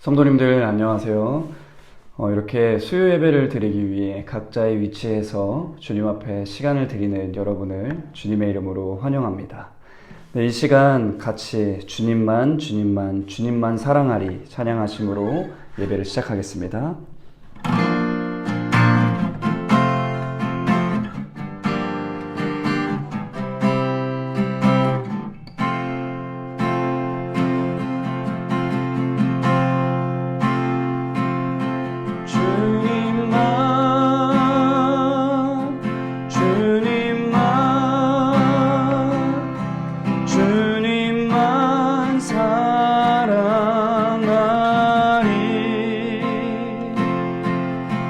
성도님들 안녕하세요. 이렇게 수요 예배를 드리기 위해 각자의 위치에서 주님 앞에 시간을 드리는 여러분을 주님의 이름으로 환영합니다. 네, 이 시간 같이 주님만 사랑하리 찬양하심으로 예배를 시작하겠습니다.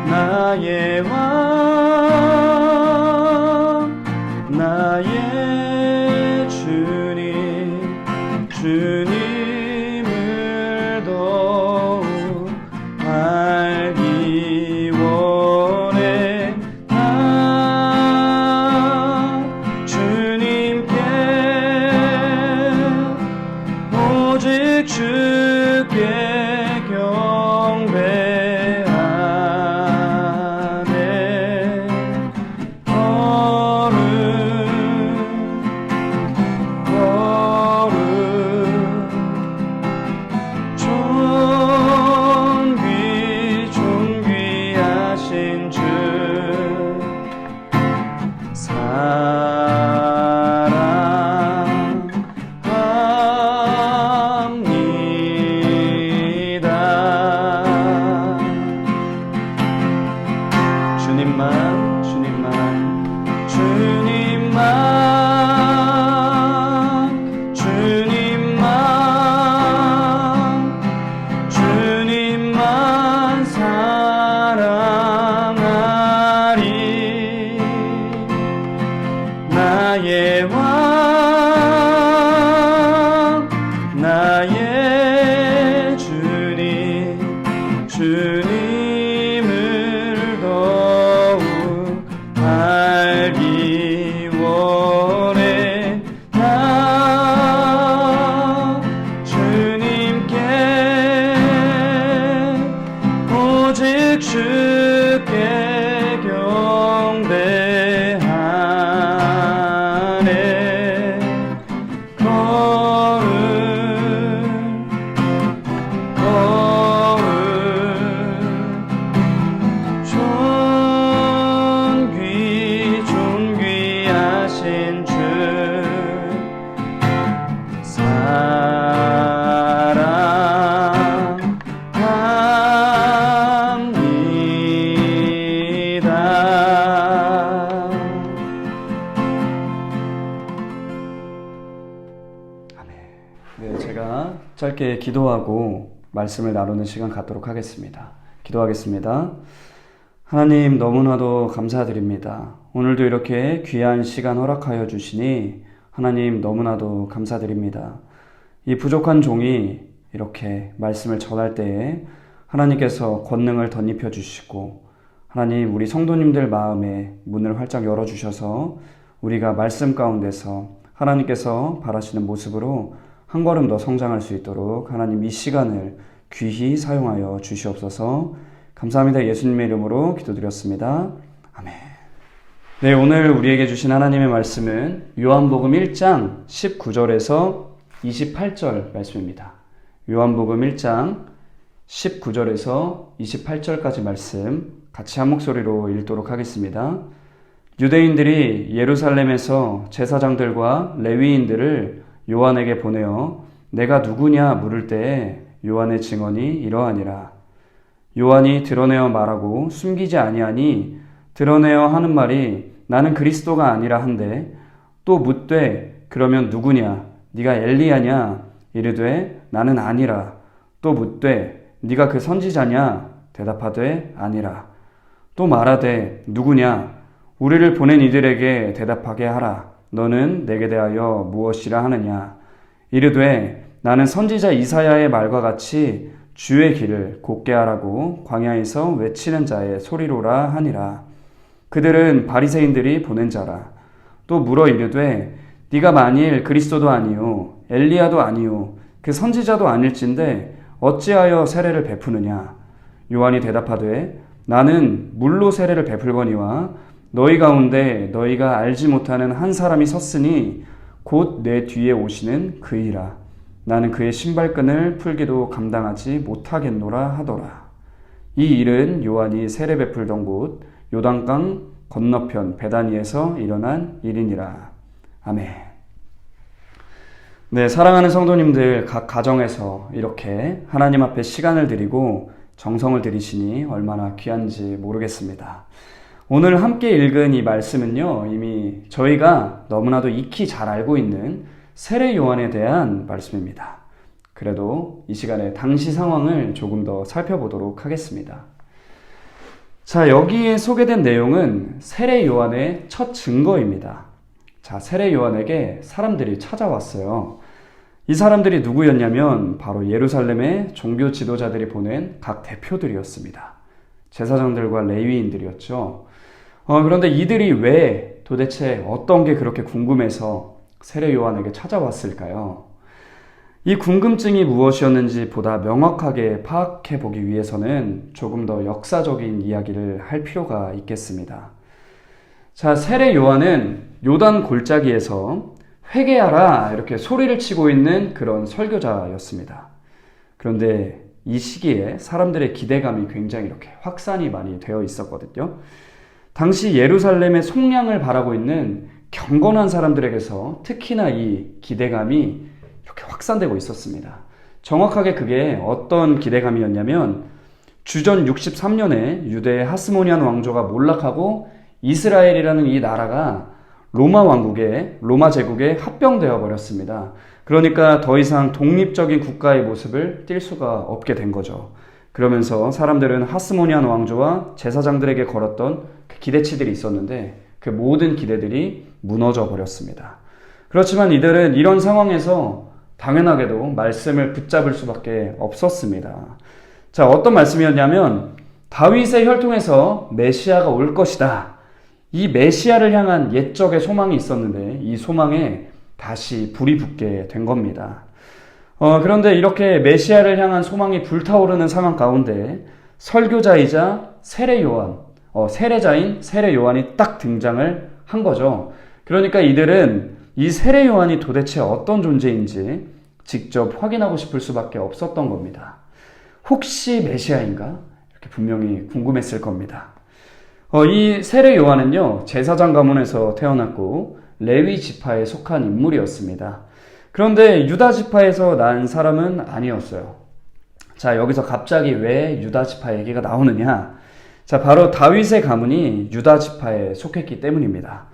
나의 왕 나의 주님을 더욱 알기 원해. 나 주님께 오직 주께 경배 주님만 사랑하리. 나의 왕 나의 주님을 더욱 알기 원해. 나 주님께 오직 주께 경배하네. 거룩 존귀하신 주 네, 제가 짧게 기도하고 말씀을 나누는 시간 갖도록 하겠습니다. 기도하겠습니다. 하나님 너무나도 감사드립니다. 오늘도 이렇게 귀한 시간 허락하여 주시니 하나님 너무나도 감사드립니다. 이 부족한 종이 이렇게 말씀을 전할 때에 하나님께서 권능을 덧입혀 주시고 하나님 우리 성도님들 마음에 문을 활짝 열어주셔서 우리가 말씀 가운데서 하나님께서 바라시는 모습으로 한 걸음 더 성장할 수 있도록 하나님 이 시간을 귀히 사용하여 주시옵소서. 감사합니다. 예수님의 이름으로 기도드렸습니다. 아멘. 네, 오늘 우리에게 주신 하나님의 말씀은 요한복음 1장 19절에서 28절 말씀입니다. 요한복음 1장 19절에서 28절까지 말씀 같이 한 목소리로 읽도록 하겠습니다. 유대인들이 예루살렘에서 제사장들과 레위인들을 요한에게 보내어 내가 누구냐 물을 때에 요한의 증언이 이러하니라. 요한이 드러내어 말하고 숨기지 아니하니 드러내어 하는 말이 나는 그리스도가 아니라 한데 또 묻되 그러면 누구냐 네가 엘리야냐 이르되 나는 아니라. 또 묻되 네가 그 선지자냐 대답하되 아니라. 또 말하되 누구냐 우리를 보낸 이들에게 대답하게 하라. 너는 내게 대하여 무엇이라 하느냐. 이르되 나는 선지자 이사야의 말과 같이 주의 길을 곧게 하라고 광야에서 외치는 자의 소리로라 하니라. 그들은 바리새인들이 보낸 자라. 또 물어 이르되 네가 만일 그리스도도 아니요 엘리야도 아니요 그 선지자도 아닐진데 어찌하여 세례를 베푸느냐? 요한이 대답하되 나는 물로 세례를 베풀거니와 너희 가운데 너희가 알지 못하는 한 사람이 섰으니 곧 내 뒤에 오시는 그이라. 나는 그의 신발끈을 풀기도 감당하지 못하겠노라 하더라. 이 일은 요한이 세례 베풀던 곳 요단강 건너편 베다니에서 일어난 일이니라. 아멘. 네, 사랑하는 성도님들, 각 가정에서 이렇게 하나님 앞에 시간을 드리고 정성을 들이시니 얼마나 귀한지 모르겠습니다. 오늘 함께 읽은 이 말씀은요, 이미 저희가 너무나도 익히 잘 알고 있는 세례 요한에 대한 말씀입니다. 그래도 이 시간에 당시 상황을 조금 더 살펴보도록 하겠습니다. 자, 여기에 소개된 내용은 세례 요한의 첫 증거입니다. 자, 세례 요한에게 사람들이 찾아왔어요. 이 사람들이 누구였냐면 바로 예루살렘의 종교 지도자들이 보낸 각 대표들이었습니다. 제사장들과 레위인들이었죠. 그런데 이들이 왜 도대체 어떤 게 그렇게 궁금해서 세례 요한에게 찾아왔을까요? 이 궁금증이 무엇이었는지 보다 명확하게 파악해 보기 위해서는 조금 더 역사적인 이야기를 할 필요가 있겠습니다. 자, 세례 요한은 요단 골짜기에서 회개하라 이렇게 소리를 치고 있는 그런 설교자였습니다. 그런데 이 시기에 사람들의 기대감이 굉장히 이렇게 확산이 많이 되어 있었거든요. 당시 예루살렘의 속량을 바라고 있는 경건한 사람들에게서 특히나 이 기대감이 이렇게 확산되고 있었습니다. 정확하게 그게 어떤 기대감이었냐면 주전 63년에 유대의 하스모니안 왕조가 몰락하고 이스라엘이라는 이 나라가 로마 제국에 합병되어 버렸습니다. 그러니까 더 이상 독립적인 국가의 모습을 띌 수가 없게 된 거죠. 그러면서 사람들은 하스모니안 왕조와 제사장들에게 걸었던 그 기대치들이 있었는데 그 모든 기대들이 무너져 버렸습니다. 그렇지만 이들은 이런 상황에서 당연하게도 말씀을 붙잡을 수밖에 없었습니다. 자, 어떤 말씀이었냐면 다윗의 혈통에서 메시아가 올 것이다. 이 메시아를 향한 옛적의 소망이 있었는데 이 소망에 다시 불이 붙게 된 겁니다. 그런데 이렇게 메시아를 향한 소망이 불타오르는 상황 가운데 설교자이자 세례자인 세례 요한이 딱 등장을 한 거죠. 그러니까 이들은 이 세례 요한이 도대체 어떤 존재인지 직접 확인하고 싶을 수밖에 없었던 겁니다. 혹시 메시아인가? 이렇게 분명히 궁금했을 겁니다. 이 세례 요한은요, 제사장 가문에서 태어났고 레위 지파에 속한 인물이었습니다. 그런데 유다 지파에서 난 사람은 아니었어요. 자, 여기서 갑자기 왜 유다 지파 얘기가 나오느냐? 자, 바로 다윗의 가문이 유다 지파에 속했기 때문입니다.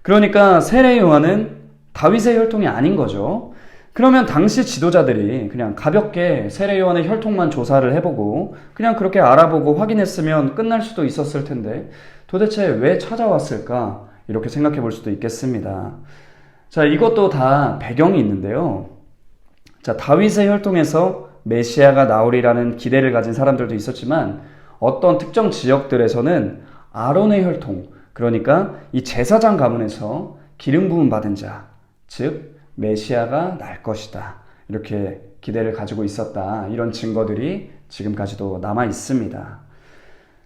그러니까 세례 요한은 다윗의 혈통이 아닌 거죠. 그러면 당시 지도자들이 그냥 가볍게 세례 요한의 혈통만 조사를 해보고 그냥 그렇게 알아보고 확인했으면 끝날 수도 있었을 텐데 도대체 왜 찾아왔을까? 이렇게 생각해 볼 수도 있겠습니다. 자, 이것도 다 배경이 있는데요. 자, 다윗의 혈통에서 메시아가 나오리라는 기대를 가진 사람들도 있었지만 어떤 특정 지역들에서는 아론의 혈통, 그러니까 이 제사장 가문에서 기름 부음 받은 자, 즉 메시아가 날 것이다. 이렇게 기대를 가지고 있었다. 이런 증거들이 지금까지도 남아 있습니다.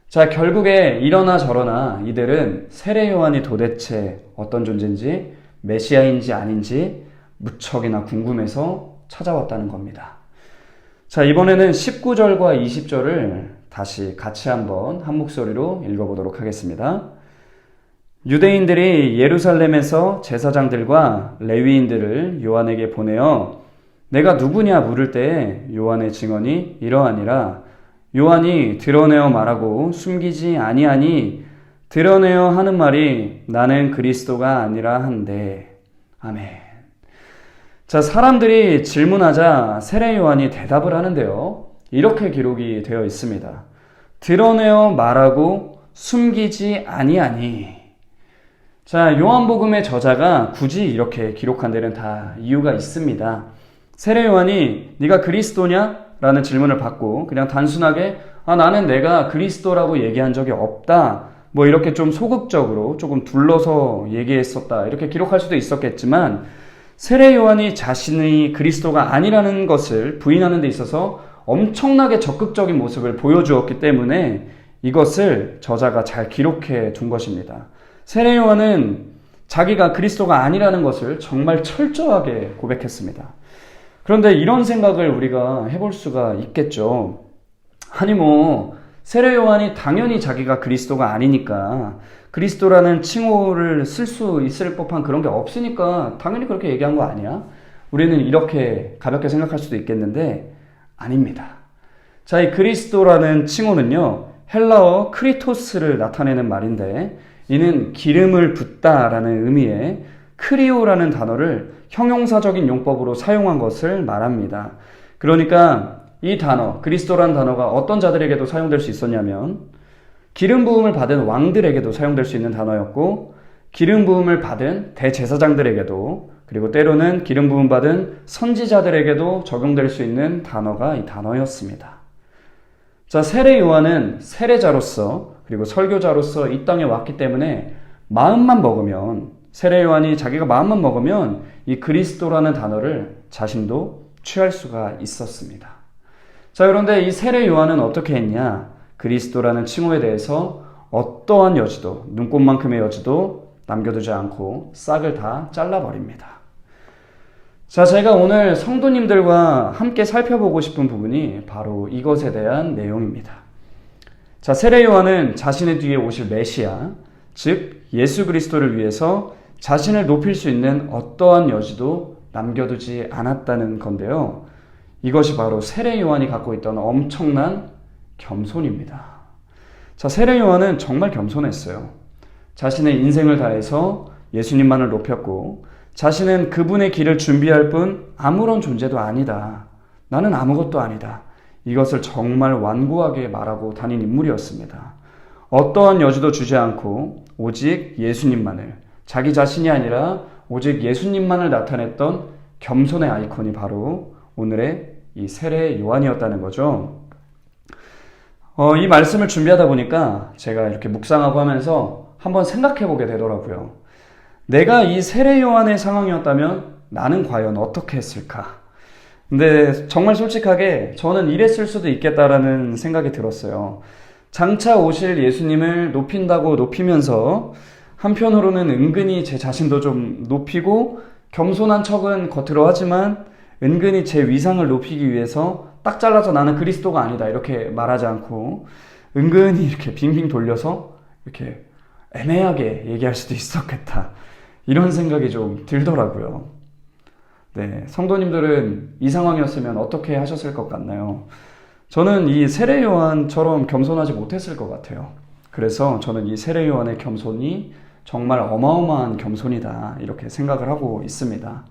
자, 결국에 이러나 저러나 이들은 세례 요한이 도대체 어떤 존재인지 메시아인지 아닌지 무척이나 궁금해서 찾아왔다는 겁니다. 자, 이번에는 19절과 20절을 다시 같이 한번 한 목소리로 읽어보도록 하겠습니다. 유대인들이 예루살렘에서 제사장들과 레위인들을 요한에게 보내어 내가 누구냐 물을 때 요한의 증언이 이러하니라. 요한이 드러내어 말하고 숨기지 아니하니 드러내어 하는 말이 나는 그리스도가 아니라 한데. 아멘. 자, 사람들이 질문하자 세례 요한이 대답을 하는데요. 이렇게 기록이 되어 있습니다. 드러내어 말하고 숨기지 아니하니. 자, 요한복음의 저자가 굳이 이렇게 기록한 데는 다 이유가 있습니다. 세례 요한이 네가 그리스도냐? 라는 질문을 받고 그냥 단순하게 나는 내가 그리스도라고 얘기한 적이 없다. 뭐 이렇게 좀 소극적으로 조금 둘러서 얘기했었다. 이렇게 기록할 수도 있었겠지만 세례 요한이 자신이 그리스도가 아니라는 것을 부인하는 데 있어서 엄청나게 적극적인 모습을 보여주었기 때문에 이것을 저자가 잘 기록해 둔 것입니다. 세례 요한은 자기가 그리스도가 아니라는 것을 정말 철저하게 고백했습니다. 그런데 이런 생각을 우리가 해볼 수가 있겠죠. 아니 세례 요한이 당연히 자기가 그리스도가 아니니까 그리스도라는 칭호를 쓸 수 있을 법한 그런 게 없으니까 당연히 그렇게 얘기한 거 아니야? 우리는 이렇게 가볍게 생각할 수도 있겠는데 아닙니다. 자, 이 그리스도라는 칭호는요, 헬라어 크리토스를 나타내는 말인데 이는 기름을 붓다라는 의미의 크리오라는 단어를 형용사적인 용법으로 사용한 것을 말합니다. 그러니까 이 단어, 그리스도라는 단어가 어떤 자들에게도 사용될 수 있었냐면 기름 부음을 받은 왕들에게도 사용될 수 있는 단어였고 기름 부음을 받은 대제사장들에게도 그리고 때로는 기름 부음 받은 선지자들에게도 적용될 수 있는 단어가 이 단어였습니다. 자, 세례 요한은 세례자로서 그리고 설교자로서 이 땅에 왔기 때문에 마음만 먹으면 세례 요한이 자기가 마음만 먹으면 이 그리스도라는 단어를 자신도 취할 수가 있었습니다. 자, 그런데 이 세례 요한은 어떻게 했냐? 그리스도라는 칭호에 대해서 어떠한 여지도, 눈꽃만큼의 여지도 남겨두지 않고 싹을 다 잘라버립니다. 자, 제가 오늘 성도님들과 함께 살펴보고 싶은 부분이 바로 이것에 대한 내용입니다. 자, 세례 요한은 자신의 뒤에 오실 메시아, 즉 예수 그리스도를 위해서 자신을 높일 수 있는 어떠한 여지도 남겨두지 않았다는 건데요. 이것이 바로 세례 요한이 갖고 있던 엄청난 겸손입니다. 자, 세례 요한은 정말 겸손했어요. 자신의 인생을 다해서 예수님만을 높였고 자신은 그분의 길을 준비할 뿐 아무런 존재도 아니다. 나는 아무것도 아니다. 이것을 정말 완고하게 말하고 다닌 인물이었습니다. 어떠한 여지도 주지 않고 오직 예수님만을, 자기 자신이 아니라 오직 예수님만을 나타냈던 겸손의 아이콘이 바로 오늘의 이 세례 요한이었다는 거죠. 이 말씀을 준비하다 보니까 제가 이렇게 묵상하고 하면서 한번 생각해 보게 되더라고요. 내가 이 세례 요한의 상황이었다면 나는 과연 어떻게 했을까? 근데 정말 솔직하게 저는 이랬을 수도 있겠다라는 생각이 들었어요. 장차 오실 예수님을 높인다고 높이면서 한편으로는 은근히 제 자신도 좀 높이고 겸손한 척은 겉으로 하지만 은근히 제 위상을 높이기 위해서 딱 잘라서 나는 그리스도가 아니다 이렇게 말하지 않고 은근히 이렇게 빙빙 돌려서 이렇게 애매하게 얘기할 수도 있었겠다. 이런 생각이 좀 들더라고요. 네, 성도님들은 이 상황이었으면 어떻게 하셨을 것 같나요? 저는 이 세례 요한처럼 겸손하지 못했을 것 같아요. 그래서 저는 이 세례 요한의 겸손이 정말 어마어마한 겸손이다 이렇게 생각을 하고 있습니다.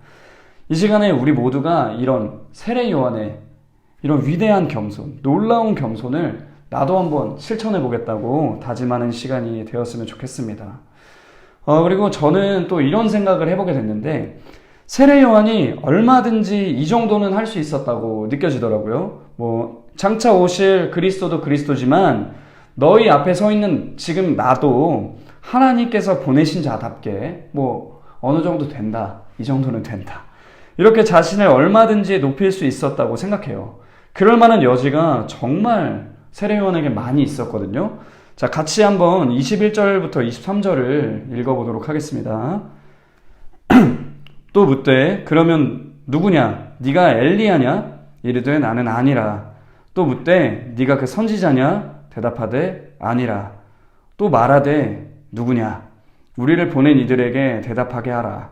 이 시간에 우리 모두가 이런 세례 요한의 이런 위대한 겸손, 놀라운 겸손을 나도 한번 실천해 보겠다고 다짐하는 시간이 되었으면 좋겠습니다. 그리고 저는 또 이런 생각을 해보게 됐는데 세례 요한이 얼마든지 이 정도는 할 수 있었다고 느껴지더라고요. 장차 오실 그리스도도 그리스도지만 너희 앞에 서 있는 지금 나도 하나님께서 보내신 자답게 어느 정도 된다. 이 정도는 된다. 이렇게 자신을 얼마든지 높일 수 있었다고 생각해요. 그럴 만한 여지가 정말 세례 요한에게 많이 있었거든요. 자, 같이 한번 21절부터 23절을 읽어보도록 하겠습니다. 또 묻되 그러면 누구냐? 네가 엘리야냐? 이르되 나는 아니라. 또 묻되 네가 그 선지자냐? 대답하되 아니라. 또 말하되 누구냐? 우리를 보낸 이들에게 대답하게 하라.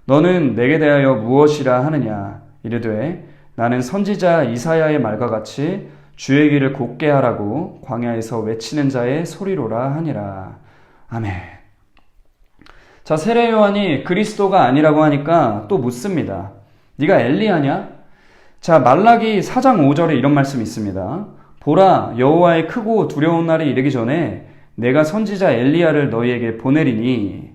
너는 내게 대하여 무엇이라 하느냐? 이르되 나는 선지자 이사야의 말과 같이 주의 길을 곧게 하라고 광야에서 외치는 자의 소리로라 하니라. 아멘. 자, 세례 요한이 그리스도가 아니라고 하니까 또 묻습니다. 네가 엘리야냐? 자, 말라기 4장 5절에 이런 말씀이 있습니다. 보라, 여호와의 크고 두려운 날이 이르기 전에 내가 선지자 엘리야를 너희에게 보내리니.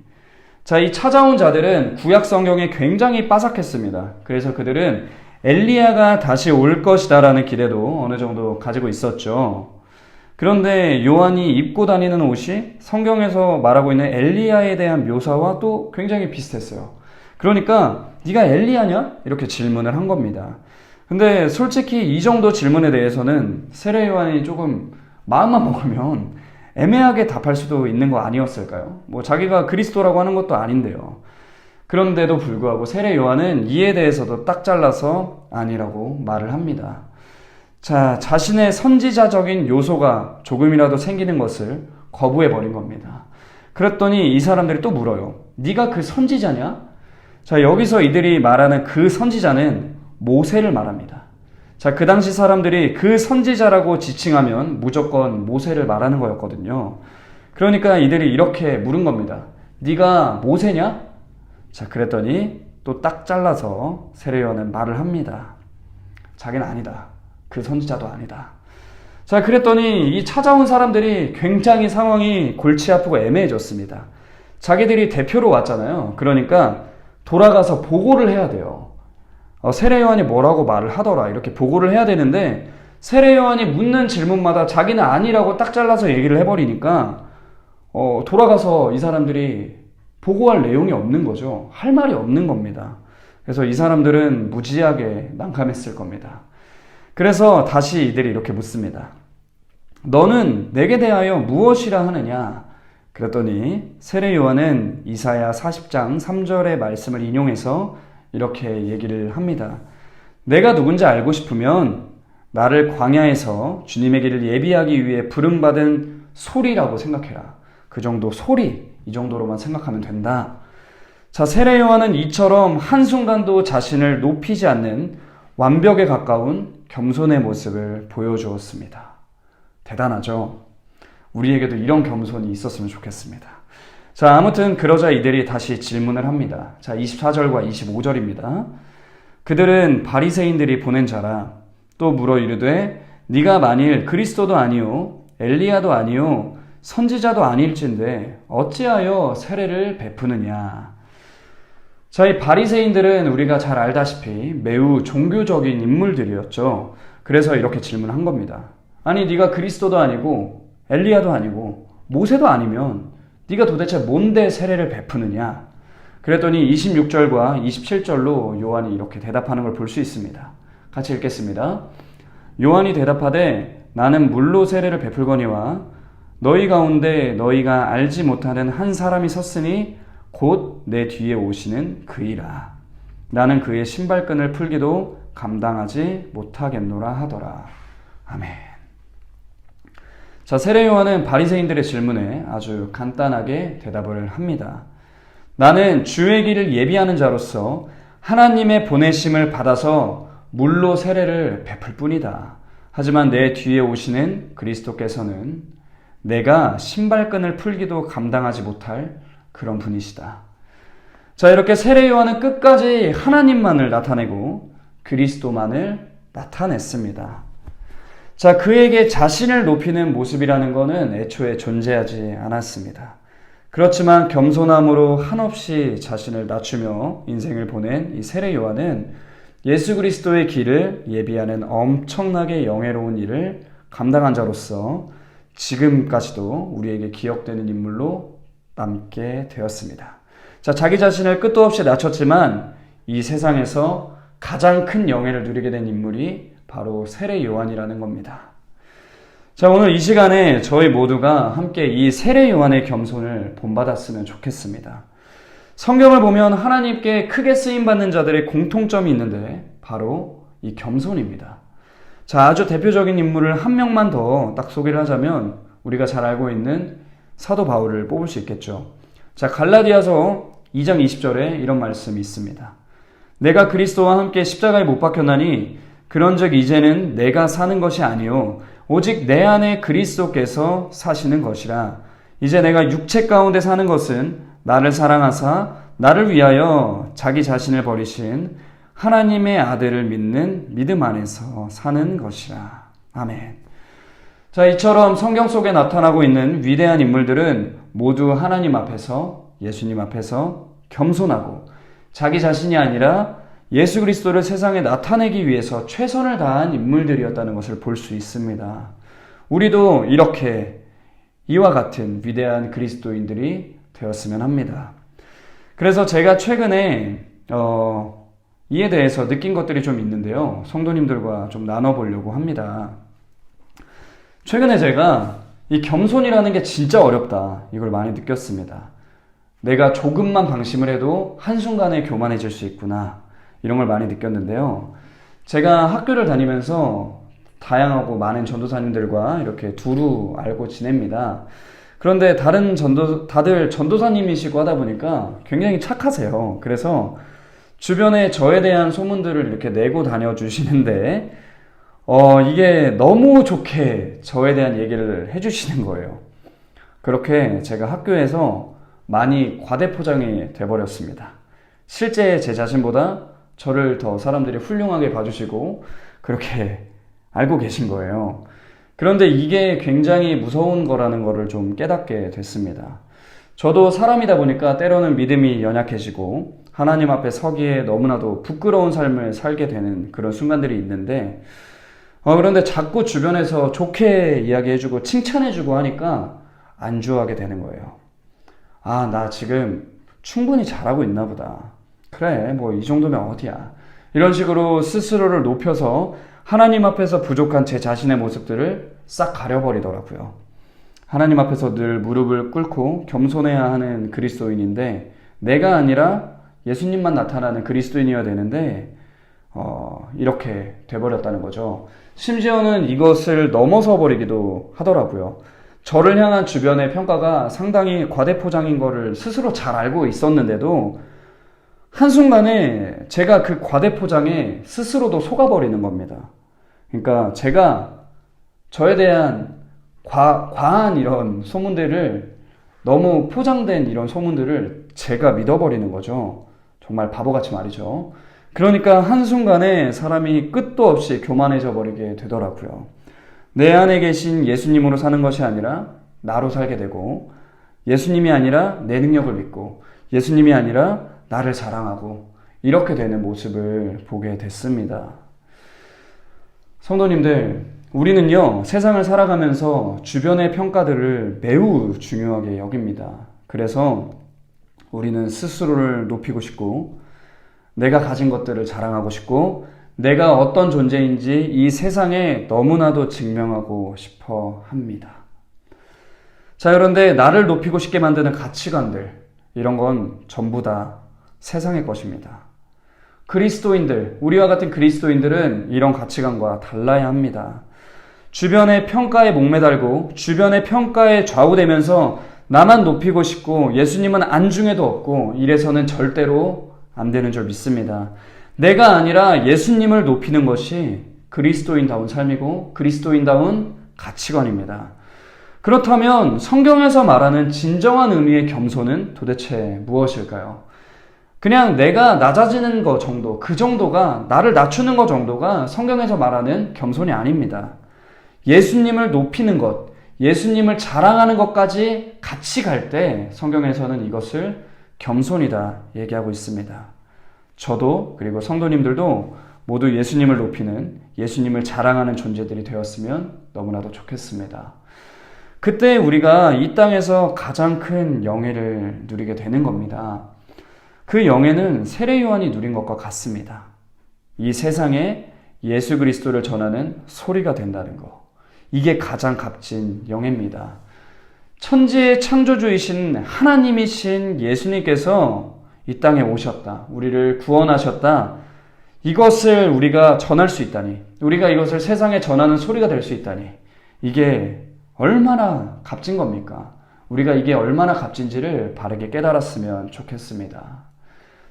자, 이 찾아온 자들은 구약 성경에 굉장히 빠삭했습니다. 그래서 그들은 엘리야가 다시 올 것이다라는 기대도 어느 정도 가지고 있었죠. 그런데 요한이 입고 다니는 옷이 성경에서 말하고 있는 엘리야에 대한 묘사와 또 굉장히 비슷했어요. 그러니까 네가 엘리야냐? 이렇게 질문을 한 겁니다. 근데 솔직히 이 정도 질문에 대해서는 세례 요한이 조금 마음만 먹으면 애매하게 답할 수도 있는 거 아니었을까요? 뭐 자기가 그리스도라고 하는 것도 아닌데요. 그런데도 불구하고 세례 요한은 이에 대해서도 딱 잘라서 아니라고 말을 합니다. 자, 자신의 선지자적인 요소가 조금이라도 생기는 것을 거부해버린 겁니다. 그랬더니 이 사람들이 또 물어요. 네가 그 선지자냐? 자, 여기서 이들이 말하는 그 선지자는 모세를 말합니다. 자, 그 당시 사람들이 그 선지자라고 지칭하면 무조건 모세를 말하는 거였거든요. 그러니까 이들이 이렇게 물은 겁니다. 네가 모세냐? 자, 그랬더니 또 딱 잘라서 세례 요한은 말을 합니다. 자기는 아니다. 그 선지자도 아니다. 자, 그랬더니 이 찾아온 사람들이 굉장히 상황이 골치 아프고 애매해졌습니다. 자기들이 대표로 왔잖아요. 그러니까 돌아가서 보고를 해야 돼요. 세례 요한이 뭐라고 말을 하더라, 이렇게 보고를 해야 되는데 세례 요한이 묻는 질문마다 자기는 아니라고 딱 잘라서 얘기를 해버리니까 돌아가서 이 사람들이 보고할 내용이 없는 거죠. 할 말이 없는 겁니다. 그래서 이 사람들은 무지하게 난감했을 겁니다. 그래서 다시 이들이 이렇게 묻습니다. 너는 내게 대하여 무엇이라 하느냐? 그랬더니 세례 요한은 이사야 40장 3절의 말씀을 인용해서 이렇게 얘기를 합니다. 내가 누군지 알고 싶으면 나를 광야에서 주님의 길을 예비하기 위해 부름받은 소리라고 생각해라. 그 정도 소리, 이 정도로만 생각하면 된다. 자, 세례 요한은 이처럼 한순간도 자신을 높이지 않는 완벽에 가까운 겸손의 모습을 보여주었습니다. 대단하죠? 우리에게도 이런 겸손이 있었으면 좋겠습니다. 자, 아무튼 그러자 이들이 다시 질문을 합니다. 자, 24절과 25절입니다. 그들은 바리새인들이 보낸 자라. 또 물어 이르되 네가 만일 그리스도도 아니요 엘리야도 아니요 선지자도 아닐진데 어찌하여 세례를 베푸느냐. 자, 이 바리새인들은 우리가 잘 알다시피 매우 종교적인 인물들이었죠. 그래서 이렇게 질문한 겁니다. 아니, 네가 그리스도도 아니고 엘리야도 아니고 모세도 아니면 네가 도대체 뭔데 세례를 베푸느냐? 그랬더니 26절과 27절로 요한이 이렇게 대답하는 걸 볼 수 있습니다. 같이 읽겠습니다. 요한이 대답하되 나는 물로 세례를 베풀거니와 너희 가운데 너희가 알지 못하는 한 사람이 섰으니 곧 내 뒤에 오시는 그이라. 나는 그의 신발끈을 풀기도 감당하지 못하겠노라 하더라. 아멘. 자, 세례 요한은 바리새인들의 질문에 아주 간단하게 대답을 합니다. 나는 주의 길을 예비하는 자로서 하나님의 보내심을 받아서 물로 세례를 베풀 뿐이다. 하지만 내 뒤에 오시는 그리스도께서는 내가 신발끈을 풀기도 감당하지 못할 그런 분이시다. 자, 이렇게 세례 요한은 끝까지 하나님만을 나타내고 그리스도만을 나타냈습니다. 자, 그에게 자신을 높이는 모습이라는 것은 애초에 존재하지 않았습니다. 그렇지만 겸손함으로 한없이 자신을 낮추며 인생을 보낸 이 세례 요한은 예수 그리스도의 길을 예비하는 엄청나게 영예로운 일을 감당한 자로서 지금까지도 우리에게 기억되는 인물로 남게 되었습니다. 자, 자기 자신을 끝도 없이 낮췄지만 이 세상에서 가장 큰 영예를 누리게 된 인물이 바로 세례 요한이라는 겁니다. 자, 오늘 이 시간에 저희 모두가 함께 이 세례 요한의 겸손을 본받았으면 좋겠습니다. 성경을 보면 하나님께 크게 쓰임받는 자들의 공통점이 있는데 바로 이 겸손입니다. 자, 아주 대표적인 인물을 한 명만 더 딱 소개를 하자면 우리가 잘 알고 있는 사도 바울을 뽑을 수 있겠죠. 자, 갈라디아서 2장 20절에 이런 말씀이 있습니다. 내가 그리스도와 함께 십자가에 못 박혔나니 그런즉 이제는 내가 사는 것이 아니요 오직 내 안에 그리스도께서 사시는 것이라. 이제 내가 육체 가운데 사는 것은 나를 사랑하사 나를 위하여 자기 자신을 버리신 하나님의 아들을 믿는 믿음 안에서 사는 것이라. 아멘. 자, 이처럼 성경 속에 나타나고 있는 위대한 인물들은 모두 하나님 앞에서, 예수님 앞에서 겸손하고 자기 자신이 아니라 예수 그리스도를 세상에 나타내기 위해서 최선을 다한 인물들이었다는 것을 볼 수 있습니다. 우리도 이렇게 이와 같은 위대한 그리스도인들이 되었으면 합니다. 그래서 제가 최근에 이에 대해서 느낀 것들이 좀 있는데요. 성도님들과 좀 나눠보려고 합니다. 최근에 제가 이 겸손이라는 게 진짜 어렵다, 이걸 많이 느꼈습니다. 내가 조금만 방심을 해도 한순간에 교만해질 수 있구나, 이런 걸 많이 느꼈는데요. 제가 학교를 다니면서 다양하고 많은 전도사님들과 이렇게 두루 알고 지냅니다. 그런데 다들 전도사님이시고 하다 보니까 굉장히 착하세요. 그래서 주변에 저에 대한 소문들을 이렇게 내고 다녀주시는데, 이게 너무 좋게 저에 대한 얘기를 해주시는 거예요. 그렇게 제가 학교에서 많이 과대포장이 돼버렸습니다. 실제 제 자신보다 저를 더 사람들이 훌륭하게 봐주시고 그렇게 알고 계신 거예요. 그런데 이게 굉장히 무서운 거라는 거를 좀 깨닫게 됐습니다. 저도 사람이다 보니까 때로는 믿음이 연약해지고 하나님 앞에 서기에 너무나도 부끄러운 삶을 살게 되는 그런 순간들이 있는데, 그런데 자꾸 주변에서 좋게 이야기해주고 칭찬해주고 하니까 안주하게 되는 거예요. 아, 나 지금 충분히 잘하고 있나 보다. 그래, 뭐 이 정도면 어디야. 이런 식으로 스스로를 높여서 하나님 앞에서 부족한 제 자신의 모습들을 싹 가려버리더라고요. 하나님 앞에서 늘 무릎을 꿇고 겸손해야 하는 그리스도인인데, 내가 아니라 예수님만 나타나는 그리스도인이어야 되는데 이렇게 돼버렸다는 거죠. 심지어는 이것을 넘어서 버리기도 하더라고요. 저를 향한 주변의 평가가 상당히 과대포장인 거를 스스로 잘 알고 있었는데도 한순간에 제가 그 과대포장에 스스로도 속아버리는 겁니다. 그러니까 제가 저에 대한 과한 이런 소문들을, 너무 포장된 이런 소문들을 제가 믿어버리는 거죠. 정말 바보같이 말이죠. 그러니까 한순간에 사람이 끝도 없이 교만해져 버리게 되더라고요. 내 안에 계신 예수님으로 사는 것이 아니라 나로 살게 되고, 예수님이 아니라 내 능력을 믿고, 예수님이 아니라 나를 자랑하고, 이렇게 되는 모습을 보게 됐습니다. 성도님들, 우리는요, 세상을 살아가면서 주변의 평가들을 매우 중요하게 여깁니다. 그래서 우리는 스스로를 높이고 싶고, 내가 가진 것들을 자랑하고 싶고, 내가 어떤 존재인지 이 세상에 너무나도 증명하고 싶어 합니다. 자, 그런데 나를 높이고 싶게 만드는 가치관들, 이런 건 전부 다 세상의 것입니다. 그리스도인들, 우리와 같은 그리스도인들은 이런 가치관과 달라야 합니다. 주변의 평가에 목매달고 주변의 평가에 좌우되면서 나만 높이고 싶고 예수님은 안중에도 없고 이래서는 절대로 안 되는 줄 믿습니다. 내가 아니라 예수님을 높이는 것이 그리스도인다운 삶이고 그리스도인다운 가치관입니다. 그렇다면 성경에서 말하는 진정한 의미의 겸손은 도대체 무엇일까요? 그냥 내가 낮아지는 것 정도, 그 정도가, 나를 낮추는 것 정도가 성경에서 말하는 겸손이 아닙니다. 예수님을 높이는 것, 예수님을 자랑하는 것까지 같이 갈 때 성경에서는 이것을 겸손이다 얘기하고 있습니다. 저도 그리고 성도님들도 모두 예수님을 높이는, 예수님을 자랑하는 존재들이 되었으면 너무나도 좋겠습니다. 그때 우리가 이 땅에서 가장 큰 영예를 누리게 되는 겁니다. 그 영예는 세례 요한이 누린 것과 같습니다. 이 세상에 예수 그리스도를 전하는 소리가 된다는 것. 이게 가장 값진 영예입니다. 천지의 창조주이신 하나님이신 예수님께서 이 땅에 오셨다. 우리를 구원하셨다. 이것을 우리가 전할 수 있다니, 우리가 이것을 세상에 전하는 소리가 될 수 있다니, 이게 얼마나 값진 겁니까? 우리가 이게 얼마나 값진지를 바르게 깨달았으면 좋겠습니다.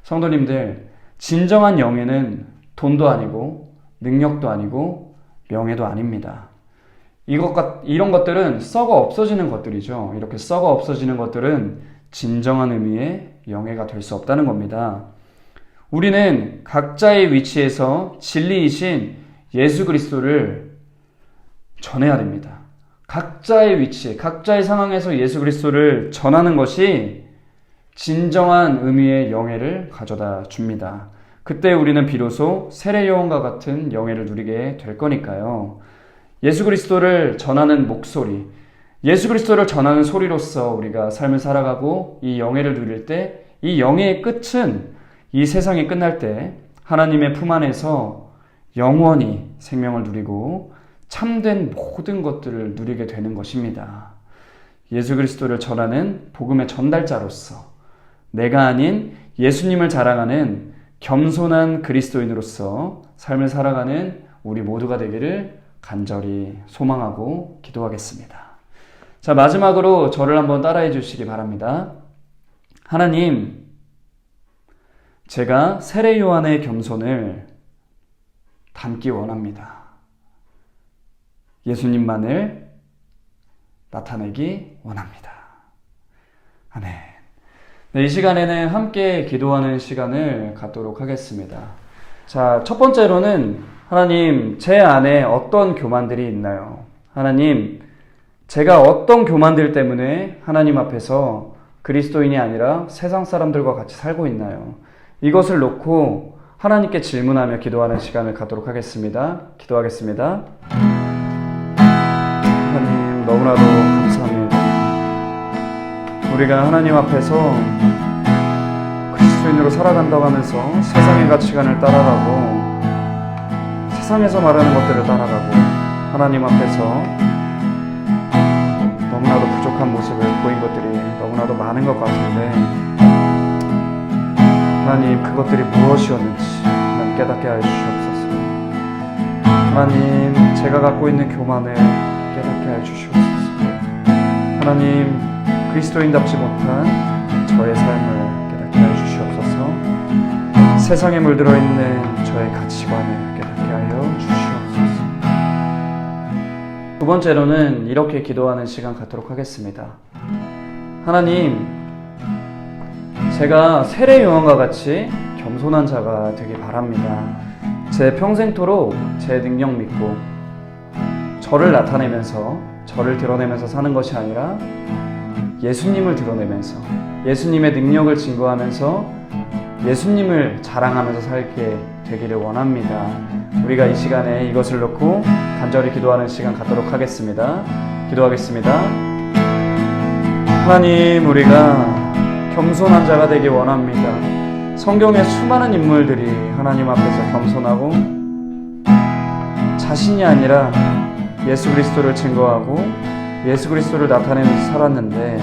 성도님들, 진정한 영예는 돈도 아니고 능력도 아니고 명예도 아닙니다. 이런 것들은 썩어 없어지는 것들이죠. 이렇게 썩어 없어지는 것들은 진정한 의미의 영예가 될 수 없다는 겁니다. 우리는 각자의 위치에서 진리이신 예수 그리스도를 전해야 됩니다. 각자의 위치, 각자의 상황에서 예수 그리스도를 전하는 것이 진정한 의미의 영예를 가져다 줍니다. 그때 우리는 비로소 세례 요한과 같은 영예를 누리게 될 거니까요. 예수 그리스도를 전하는 목소리, 예수 그리스도를 전하는 소리로서 우리가 삶을 살아가고 이 영예를 누릴 때, 이 영예의 끝은 이 세상이 끝날 때 하나님의 품 안에서 영원히 생명을 누리고 참된 모든 것들을 누리게 되는 것입니다. 예수 그리스도를 전하는 복음의 전달자로서 내가 아닌 예수님을 자랑하는 겸손한 그리스도인으로서 삶을 살아가는 우리 모두가 되기를 간절히 소망하고 기도하겠습니다. 자, 마지막으로 저를 한번 따라해 주시기 바랍니다. 하나님, 제가 세례 요한의 겸손을 담기 원합니다. 예수님만을 나타내기 원합니다. 아멘. 네, 이 시간에는 함께 기도하는 시간을 갖도록 하겠습니다. 자, 첫 번째로는 하나님, 제 안에 어떤 교만들이 있나요? 하나님, 제가 어떤 교만들 때문에 하나님 앞에서 그리스도인이 아니라 세상 사람들과 같이 살고 있나요? 이것을 놓고 하나님께 질문하며 기도하는 시간을 갖도록 하겠습니다. 기도하겠습니다. 하나님, 너무나도 감사합니다. 우리가 하나님 앞에서 그리스도인으로 살아간다고 하면서 세상의 가치관을 따라가고 세상에서 말하는 것들을 따라가고 하나님 앞에서 너무나도 부족한 모습을 보인 것들이 너무나도 많은 것 같은데 하나님, 그것들이 무엇이었는지 하나님 깨닫게 하여 주시옵소서. 하나님, 제가 갖고 있는 교만을 깨닫게 하여 주시옵소서. 하나님, 그리스도인답지 못한 저의 삶을 깨닫게 하여 주시옵소서. 세상에 물들어 있는 저의 가치관을 깨닫게 하여 주시옵소서. 두 번째로는 이렇게 기도하는 시간 갖도록 하겠습니다. 하나님, 제가 세례 요한과 같이 겸손한 자가 되기 바랍니다. 제 평생토록 제 능력 믿고 저를 나타내면서 저를 드러내면서 사는 것이 아니라 예수님을 드러내면서 예수님의 능력을 증거하면서 예수님을 자랑하면서 살게 되기를 원합니다. 우리가 이 시간에 이것을 놓고 간절히 기도하는 시간 갖도록 하겠습니다. 기도하겠습니다. 하나님, 우리가 겸손한 자가 되기 원합니다. 성경의 수많은 인물들이 하나님 앞에서 겸손하고 자신이 아니라 예수 그리스도를 증거하고 예수 그리스도를 나타내면서 살았는데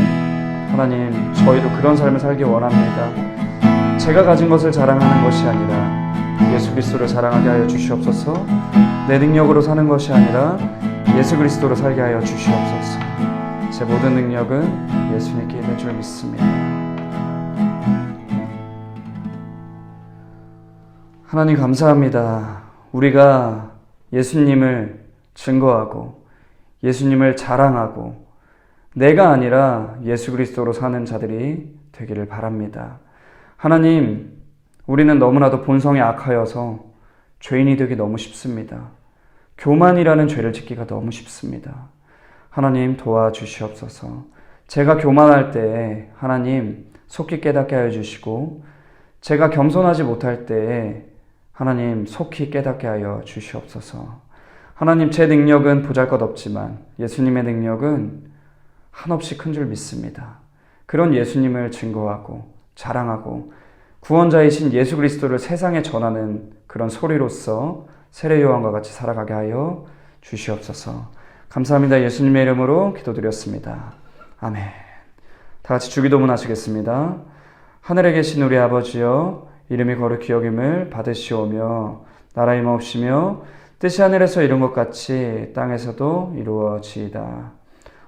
하나님, 저희도 그런 삶을 살기 원합니다. 제가 가진 것을 자랑하는 것이 아니라 예수 그리스도를 자랑하게 하여 주시옵소서. 내 능력으로 사는 것이 아니라 예수 그리스도로 살게 하여 주시옵소서. 제 모든 능력은 예수님께 있는 줄 믿습니다. 하나님, 감사합니다. 우리가 예수님을 증거하고 예수님을 자랑하고 내가 아니라 예수 그리스도로 사는 자들이 되기를 바랍니다. 하나님, 우리는 너무나도 본성이 악하여서 죄인이 되기 너무 쉽습니다. 교만이라는 죄를 짓기가 너무 쉽습니다. 하나님, 도와주시옵소서. 제가 교만할 때에 하나님 속히 깨닫게 하여 주시고 제가 겸손하지 못할 때에 하나님 속히 깨닫게 하여 주시옵소서. 하나님, 제 능력은 보잘것없지만 예수님의 능력은 한없이 큰 줄 믿습니다. 그런 예수님을 증거하고 자랑하고 구원자이신 예수 그리스도를 세상에 전하는 그런 소리로서 세례 요한과 같이 살아가게 하여 주시옵소서. 감사합니다. 예수님의 이름으로 기도드렸습니다. 아멘. 다 같이 주기도문 하시겠습니다. 하늘에 계신 우리 아버지여, 이름이 거룩히 여김을 받으시오며 나라 임하옵시며 뜻이 하늘에서 이룬 것 같이 땅에서도 이루어지이다.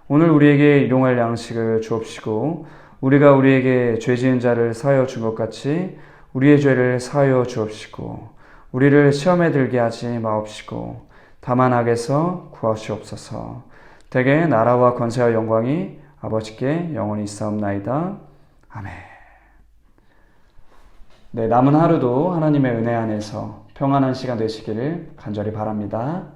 오늘 우리에게 일용할 양식을 주옵시고 우리가 우리에게 죄 지은 자를 사하여 준 것 같이 우리의 죄를 사하여 주옵시고 우리를 시험에 들게 하지 마옵시고 다만 악에서 구하시옵소서. 대개 나라와 권세와 영광이 아버지께 영원히 있사옵나이다. 아멘. 네, 남은 하루도 하나님의 은혜 안에서 평안한 시간 되시기를 간절히 바랍니다.